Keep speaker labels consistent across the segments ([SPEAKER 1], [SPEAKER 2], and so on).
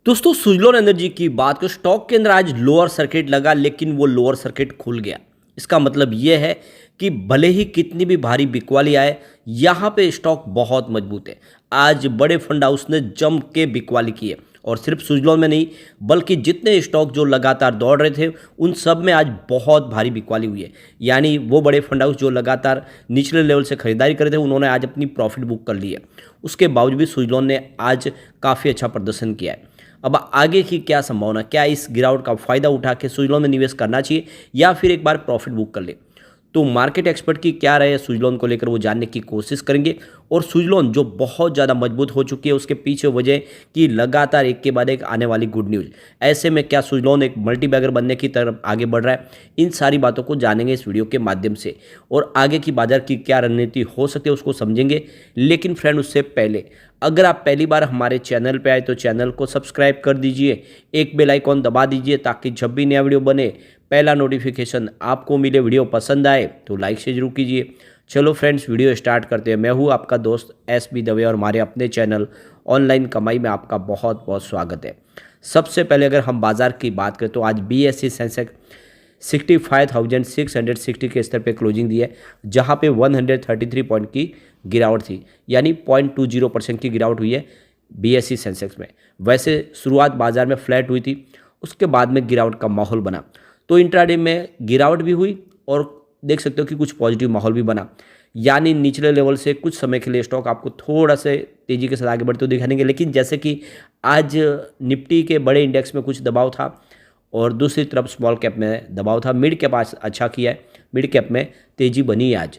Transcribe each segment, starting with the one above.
[SPEAKER 1] दोस्तों सुजलोन एनर्जी की बात करें, स्टॉक के अंदर आज लोअर सर्किट लगा लेकिन वो लोअर सर्किट खुल गया। इसका मतलब ये है कि भले ही कितनी भी भारी बिकवाली आए, यहाँ पे स्टॉक बहुत मजबूत है। आज बड़े फंड हाउस ने जम के बिकवाली की है और सिर्फ सुजलोन में नहीं बल्कि जितने स्टॉक जो लगातार दौड़ रहे थे उन सब में आज बहुत भारी बिकवाली हुई है। यानी वो बड़े फंड हाउस जो लगातार निचले लेवल से खरीदारी कर रहे थे उन्होंने आज अपनी प्रॉफिट बुक कर ली है। उसके बावजूद भी सुजलोन ने आज काफ़ी अच्छा प्रदर्शन किया है। अब आगे की क्या संभावना, क्या इस गिरावट का फायदा उठा के सुजलोन में निवेश करना चाहिए या फिर एक बार प्रॉफिट बुक कर ले? तो मार्केट एक्सपर्ट की क्या राय है सुजलोन को लेकर वो जानने की कोशिश करेंगे। और सुजलोन जो बहुत ज़्यादा मजबूत हो चुकी है उसके पीछे वजह कि लगातार एक के बाद एक आने वाली गुड न्यूज़। ऐसे में क्या सुजलोन एक मल्टीबैगर बनने की तरफ आगे बढ़ रहा है, इन सारी बातों को जानेंगे इस वीडियो के माध्यम से और आगे की बाजार की क्या रणनीति हो सकती है उसको समझेंगे। लेकिन फ्रेंड उससे पहले अगर आप पहली बार हमारे चैनल पे आए तो चैनल को सब्सक्राइब कर दीजिए, एक बेल आइकॉन दबा दीजिए ताकि जब भी नया वीडियो बने पहला नोटिफिकेशन आपको मिले। वीडियो पसंद आए तो लाइक से जरूर कीजिए। चलो फ्रेंड्स वीडियो स्टार्ट करते हैं। मैं हूँ आपका दोस्त SB दवे और हमारे अपने चैनल ऑनलाइन कमाई में आपका बहुत बहुत स्वागत है। सबसे पहले अगर हम बाजार की बात करें तो आज BSE सेंसेक्स 65,660 के स्तर पे क्लोजिंग दी है, जहां पे 133 पॉइंट की गिरावट थी, यानी 0.20% की गिरावट हुई है BSE सेंसेक्स में। वैसे शुरुआत बाजार में फ्लैट हुई थी, उसके बाद में गिरावट का माहौल बना, तो इंट्राडे में गिरावट भी हुई और देख सकते हो कि कुछ पॉजिटिव माहौल भी बना। यानी निचले लेवल से कुछ समय के लिए स्टॉक आपको थोड़ा से तेजी के साथ आगे बढ़ते हुए दिखाएंगे। लेकिन जैसे कि आज निफ्टी के बड़े इंडेक्स में कुछ दबाव था और दूसरी तरफ स्मॉल कैप में दबाव था। मिड कैप आज अच्छा किया है, मिड कैप में तेजी बनी है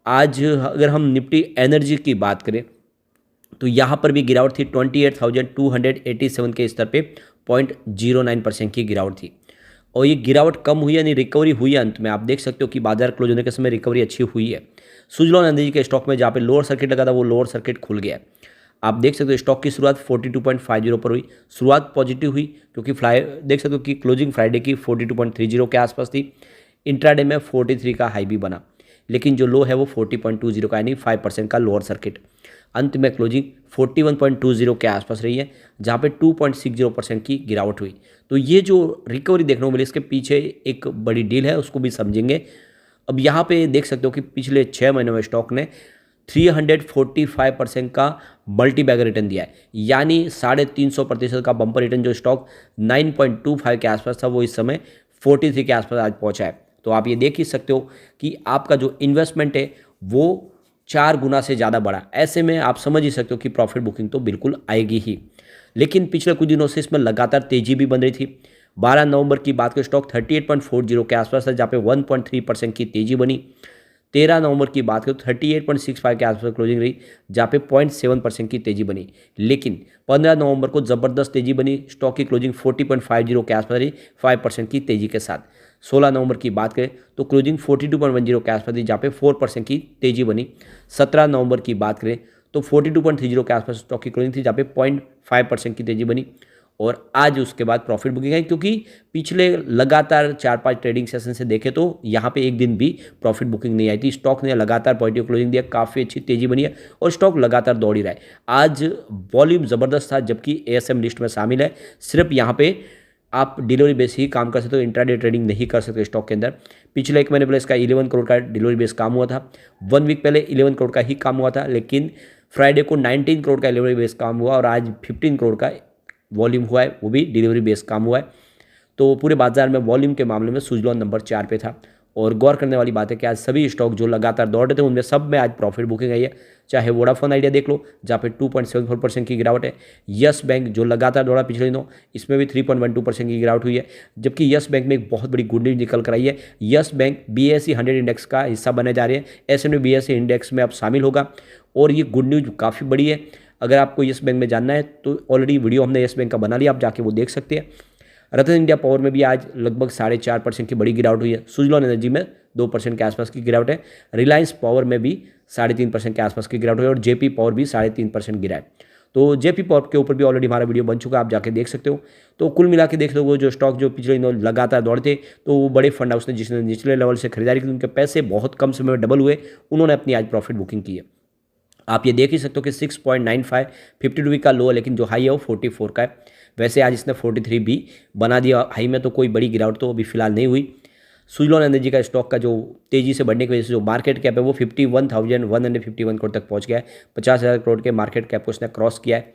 [SPEAKER 1] आज अगर हम निफ्टी एनर्जी की बात करें तो यहाँ पर भी गिरावट थी। 28,287 के स्तर पे 0.09% की गिरावट थी और ये गिरावट कम हुई यानी रिकवरी हुई है। अंत में आप देख सकते हो कि बाजार क्लोज होने के समय रिकवरी अच्छी हुई है। सुजलोन एनर्जी के स्टॉक में जहाँ पे लोअर सर्किट लगा था वो लोअर सर्किट खुल गया है। आप देख सकते हो स्टॉक की शुरुआत 42.50 पर हुई, शुरुआत पॉजिटिव हुई क्योंकि देख सकते हो कि क्लोजिंग फ्राइडे की 42.30 के आसपास थी। इंट्राडे में 43 का हाई भी बना, लेकिन जो लो है वो 40.20 का, यानी 5% का लोअर सर्किट। अंत में क्लोजिंग 41.20 के आसपास रही है, जहाँ पे 2.60% की गिरावट हुई। तो ये जो रिकवरी देखने को मिली इसके पीछे एक बड़ी डील है, उसको भी समझेंगे। अब यहाँ पे देख सकते हो कि पिछले 6 महीनों में स्टॉक ने 345% का मल्टी बैगर रिटर्न दिया है, यानी 350% का बम्पर रिटर्न। जो स्टॉक 9.25 के आसपास था वो इस समय 43 के आसपास आज पहुंचा है। तो आप ये देख ही सकते हो कि आपका जो इन्वेस्टमेंट है वो 4 गुना से ज़्यादा बढ़ा। ऐसे में आप समझ ही सकते हो कि प्रॉफिट बुकिंग तो बिल्कुल आएगी ही। लेकिन पिछले कुछ दिनों से इसमें लगातार तेजी भी बन रही थी। 12 नवंबर की बात करें स्टॉक 38.40 के आसपास था, जहाँ पे 1.3% की तेजी बनी। 13 नवंबर की बात करें तो 38.65 के आसपास क्लोजिंग रही, जहाँ पे 0.7% की तेजी बनी। लेकिन 15 नवंबर को ज़बरदस्त तेजी बनी, स्टॉक की क्लोजिंग 40.50 के आसपास रही 5% की तेजी के साथ। 16 नवंबर की बात करें तो क्लोजिंग 42.10 के आसपास थी, जहाँ पे 4% की तेजी बनी। 17 नवंबर की बात करें तो 42.30 के आसपास स्टॉक की क्लोजिंग थी, जहाँ पे 0.5% की तेजी बनी। और आज उसके बाद प्रॉफिट बुकिंग है, क्योंकि पिछले लगातार 4-5 ट्रेडिंग सेशन से देखे तो यहाँ पे एक दिन भी प्रॉफिट बुकिंग नहीं आई थी। स्टॉक ने लगातार पॉजिटिव क्लोजिंग दिया, काफ़ी अच्छी तेजी बनी है और स्टॉक लगातार दौड़ ही रहा है। आज वॉल्यूम ज़बरदस्त था, जबकि ASM लिस्ट में शामिल है। सिर्फ यहाँ पे आप डिलीवरी बेस ही काम कर सकते हो, इंट्राडे ट्रेडिंग नहीं कर सकते स्टॉक के अंदर। पिछले 1 महीने पहले इसका 11 करोड़ का डिलीवरी बेस काम हुआ था, 1 वीक पहले 11 करोड़ का ही काम हुआ था, लेकिन फ्राइडे को 19 करोड़ का डिलीवरी बेस काम हुआ और आज 15 करोड़ का वॉल्यूम हुआ है, वो भी डिलीवरी बेस काम हुआ है। तो पूरे बाजार में वॉल्यूम के मामले में सुजलोन नंबर 4 पे था। और गौर करने वाली बात है कि आज सभी स्टॉक जो लगातार दौड़ रहे थे उनमें सब में आज प्रॉफिट बुकिंग आई है। चाहे वोडाफोन आइडिया देख लो, जहाँ पे 2.74% की गिरावट है। यस बैंक जो लगातार दौड़ा पिछले दिनों, इसमें भी 3.12% की गिरावट हुई है। जबकि यस बैंक में एक बहुत बड़ी गुड न्यूज निकल कर आई है। यस बैंक BSE 100 इंडेक्स का हिस्सा बनने जा रही है, S&P BSE इंडेक्स में अब शामिल होगा और ये गुड न्यूज काफ़ी बड़ी है। अगर आपको यस बैंक में जानना है तो ऑलरेडी वीडियो हमने यस बैंक का बना लिया, आप जाके वो देख सकते हैं। रतन इंडिया पावर में भी आज लगभग 4.5% की बड़ी गिरावट हुई है। सुजलोन एनर्जी में 2% के आसपास की गिरावट है। रिलायंस पावर में भी 3.5% के आसपास की गिरावट हुई और JP पावर भी 3.5% गिरा है। तो JP पावर के ऊपर भी ऑलरेडी हमारा वीडियो बन चुका है, आप जाके देख सकते हो। तो कुल मिला के देख लो, वो जो स्टॉक जो पिछले दिनों लगातार दौड़ते तो वो बड़े फंड हाउस ने जिसने निचले लेवल से खरीदारी की, उनके पैसे बहुत कम समय में डबल हुए, उन्होंने अपनी आज प्रॉफिट बुकिंग की है। आप ये देख ही सकते हो कि 6.95 52 का लो है, लेकिन जो हाई है वो 44 का है। वैसे आज इसने 43 भी बना दिया हाई में, तो कोई बड़ी गिरावट तो अभी फिलहाल नहीं हुई। सुजलॉन एनर्जी का स्टॉक का जो तेज़ी से बढ़ने की वजह से जो मार्केट कैप है वो 51,151 करोड़ तक पहुंच गया है। 50,000 करोड़ के मार्केट कैप को इसने क्रॉस किया है।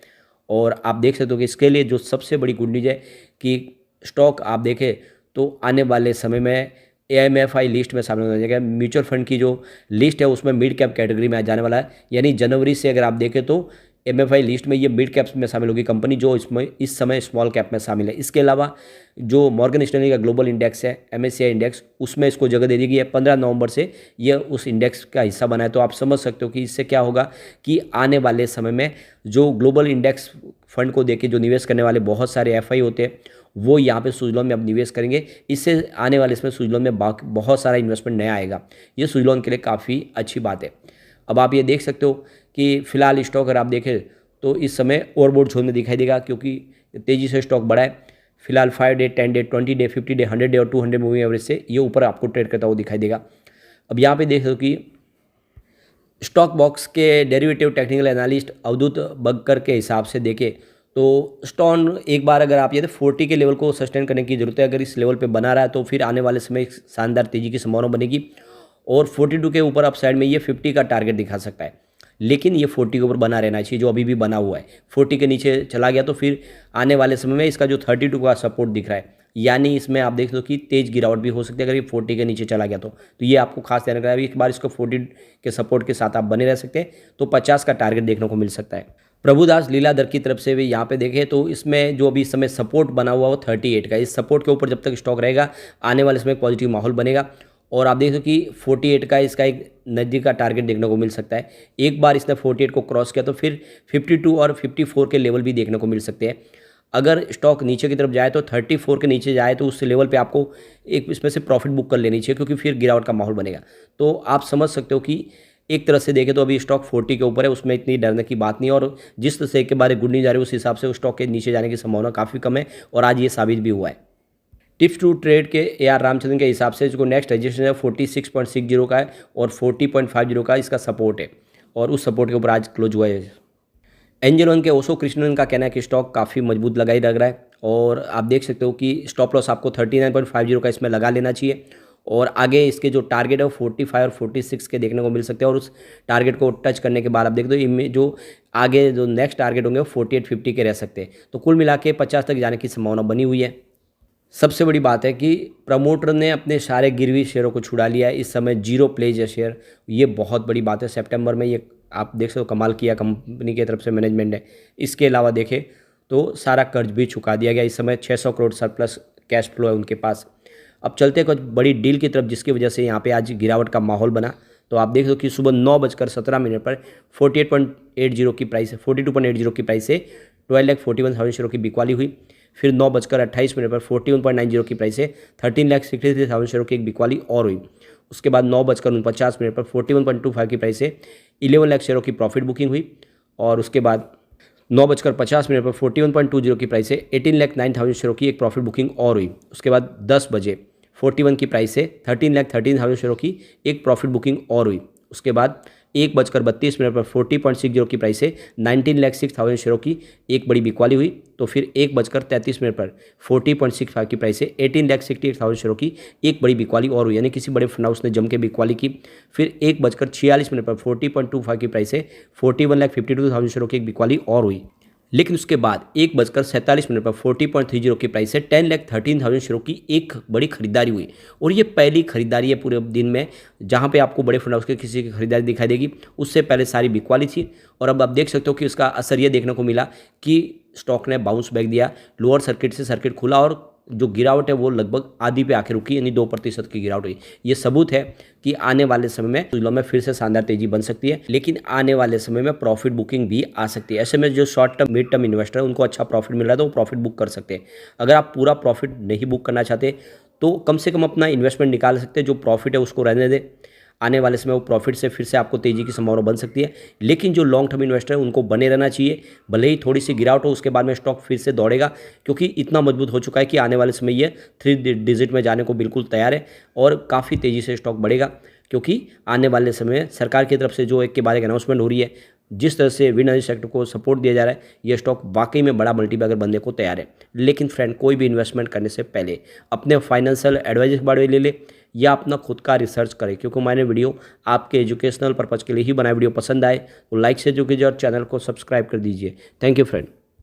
[SPEAKER 1] और आप देख सकते हो कि इसके लिए जो सबसे बड़ी गुड न्यूज़ है कि स्टॉक आप देखें तो आने वाले समय में AMFI लिस्ट में शामिल हो जाएगा। म्यूचुअल फंड की जो लिस्ट है उसमें मिड कैप कैटेगरी में आ जाने वाला है, यानी जनवरी से अगर आप देखें तो MFI लिस्ट में ये मिड कैप्स में शामिल होगी कंपनी, जो इसमें इस समय स्मॉल कैप में शामिल है। इसके अलावा जो मॉर्गन स्टैनली का ग्लोबल इंडेक्स है MSCI इंडेक्स, उसमें इसको जगह दे दी गई है। 15 नवंबर से ये उस इंडेक्स का हिस्सा बना है। तो आप समझ सकते हो कि इससे क्या होगा कि आने वाले समय में जो ग्लोबल इंडेक्स फंड को देके जो निवेश करने वाले बहुत सारे FI होते हैं वो यहाँ पे सुजलॉन में अब निवेश करेंगे। इससे आने वाले इसमें सुजलॉन में बहुत सारा इन्वेस्टमेंट नया आएगा। ये सुजलॉन के लिए काफ़ी अच्छी बात है। अब आप ये देख सकते हो कि फिलहाल स्टॉक अगर आप देखें तो इस समय ओवरबॉट जोन में दिखाई देगा, क्योंकि तेज़ी से स्टॉक बढ़ा है। फिलहाल 5 day, 10 day, 20 day, 50 day, 100 day और 200 मूविंग एवरेज से ये ऊपर आपको ट्रेड करता हुआ दिखाई देगा। अब यहाँ पे देख सकते हो कि स्टॉक बॉक्स के डेरिवेटिव टेक्निकल एनालिस्ट अवधूत बग्गर के हिसाब से देखें तो स्टॉन एक बार अगर आप ये 40 के लेवल को सस्टेन करने की जरूरत है। अगर इस लेवल पे बना रहा है तो फिर आने वाले समय एक शानदार तेजी की संभावना बनेगी और 42 के ऊपर अपसाइड में ये 50 का टारगेट दिखा सकता है। लेकिन ये 40 के ऊपर बना रहना चाहिए, जो अभी भी बना हुआ है। 40 के नीचे चला गया तो फिर आने वाले समय में इसका जो 32 का सपोर्ट दिख रहा है, यानी इसमें आप देख लो कि तेज गिरावट भी हो सकती है अगर ये 40 के नीचे चला गया तो ये आपको खास ध्यान रखना है। एक बार इसको 40 के सपोर्ट के साथ आप बने रह सकते हैं तो 50 का टारगेट देखने को मिल सकता है। प्रभुदास लीलाधर की तरफ से भी यहाँ पे देखें तो इसमें जो अभी इस समय सपोर्ट बना हुआ वो 38 का। इस सपोर्ट के ऊपर जब तक स्टॉक रहेगा आने वाले समय पॉजिटिव माहौल बनेगा। और आप देख सकते कि 48 का इसका एक नज़दीक का टारगेट देखने को मिल सकता है। एक बार इसने 48 को क्रॉस किया तो फिर 52 और 54 के लेवल भी देखने को मिल सकते हैं। अगर स्टॉक नीचे की तरफ जाए तो 34 के नीचे जाए तो उस लेवल पे आपको एक इसमें से प्रॉफिट बुक कर लेनी चाहिए, क्योंकि फिर गिरावट का माहौल बनेगा। तो आप समझ सकते हो कि एक तरह से देखें तो अभी स्टॉक 40 के ऊपर है, उसमें इतनी डरने की बात नहीं है। और जिस तरह से के बारे गुड न्यूज़ आ रही है उस हिसाब से उस स्टॉक के नीचे जाने की संभावना काफ़ी कम है और आज ये साबित भी हुआ है। टिप्स टू ट्रेड के AR रामचंद्रन के हिसाब से जो नेक्स्ट रजिस्ट्रेशन है 46.60 का है और 40.50 का इसका सपोर्ट है और उस सपोर्ट के ऊपर आज क्लोज हुआ है। एंजल वन के ओशो कृष्णन का कहना है कि स्टॉक काफ़ी मजबूत लगा ही लग रहा है और आप देख सकते हो कि स्टॉप लॉस आपको 39.50 का इसमें लगा लेना चाहिए और आगे इसके जो टारगेट है वो 45 और 46 के देखने को मिल सकते हैं। और उस टारगेट को टच करने के बाद आप देख दो इनमें जो आगे जो नेक्स्ट टारगेट होंगे वो 48-50 के रह सकते हैं। तो कुल मिला के 50 तक जाने की संभावना बनी हुई है। सबसे बड़ी बात है कि प्रमोटर ने अपने सारे गिरवी शेयरों को छुड़ा लिया है। इस समय 0 प्लेज है शेयर, ये बहुत बड़ी बात है। सितंबर में ये आप देख सकते हो कमाल किया कंपनी की तरफ से मैनेजमेंट ने। इसके अलावा देखें तो सारा कर्ज भी चुका दिया गया। इस समय 600 करोड़ सरप्लस कैश फ्लो है उनके पास। अब चलते कुछ बड़ी डील की तरफ, जिसकी वजह से यहाँ पे आज गिरावट का माहौल बना। तो आप देख दो कि सुबह 9:17 पर 48.80 की प्राइस है, 42.80 की प्राइस से 12,41,000 शेयरों की बिकवाली हुई। फिर 9:28 पर 41.90 की प्राइस से 13,63,000 शेयरों की एक बिकवाली और हुई। उसके बाद 9:49 पर 41.25 की प्राइस से 11 लाख शेयरों की प्रॉफिट बुकिंग हुई। और उसके बाद 9:50 पर 41.20 की प्राइस से 18,09,000 शेयरों की एक प्रॉफिट बुकिंग और हुई। उसके बाद 10 बजे 41 की प्राइस से 13,13,000 शेयरों की एक प्रॉफिट बुकिंग और हुई। उसके बाद 1:32 पर 40.60 की प्राइस से 19,06,000 शेयरों की एक बड़ी बिकवाली हुई। तो फिर 1:33 पर 40.65 की प्राइस से 18,68,000 शेयरों की एक बड़ी बिकवाली और हुई, यानी किसी बड़े फंड हाउस ने जम के बिकवाली की। फिर 1:46 पर 40.25 की प्राइस से 41,52,000 शेयरों की एक बिकवाली और हुई। लेकिन उसके बाद 1:47 पर 40.30 की प्राइस से 10,13,000 शेयरों की एक बड़ी खरीदारी हुई। और ये पहली खरीदारी है पूरे दिन में जहां पे आपको बड़े फंड हाउस के किसी की खरीदारी दिखाई देगी। उससे पहले सारी बिकवाली थी और अब आप देख सकते हो कि उसका असर ये देखने को मिला कि स्टॉक ने बाउंस बैक दिया। लोअर सर्किट से सर्किट खुला और जो गिरावट है वो लगभग आधी पे आके रुकी, यानी 2% की गिरावट हुई। ये सबूत है कि आने वाले समय में सुजलॉन में फिर से शानदार तेजी बन सकती है, लेकिन आने वाले समय में प्रॉफिट बुकिंग भी आ सकती है। ऐसे में जो short term mid term investor है उनको अच्छा प्रॉफिट मिल रहा है तो वो प्रॉफिट बुक कर सकते हैं। अगर आप पूरा प्रॉफिट नहीं बुक करना चाहते तो कम से कम अपना इन्वेस्टमेंट निकाल सकते हैं, जो प्रॉफिट है उसको रहने दें। आने वाले समय वो प्रॉफिट से फिर से आपको तेजी की संभावना बन सकती है। लेकिन जो लॉन्ग टर्म इन्वेस्टर है उनको बने रहना चाहिए, भले ही थोड़ी सी गिरावट हो उसके बाद में स्टॉक फिर से दौड़ेगा, क्योंकि इतना मजबूत हो चुका है कि आने वाले समय ये 3 डिजिट में जाने को बिल्कुल तैयार है और काफ़ी तेज़ी से स्टॉक बढ़ेगा। क्योंकि आने वाले समय सरकार की तरफ से जो एक के बाद एक अनाउंसमेंट हो रही है, जिस तरह से विंड एनर्जी सेक्टर को सपोर्ट दिया जा रहा है, ये स्टॉक वाकई में बड़ा मल्टीबैगर बनने को तैयार है। लेकिन फ्रेंड, कोई भी इन्वेस्टमेंट करने से पहले अपने फाइनेंशियल एडवाइजर के बारे में ले ले या अपना खुद का रिसर्च करें, क्योंकि मैंने वीडियो आपके एजुकेशनल पर्पज़ के लिए ही बनाया। वीडियो पसंद आए तो लाइक से जो कीजिए और चैनल को सब्सक्राइब कर दीजिए। Thank you friend.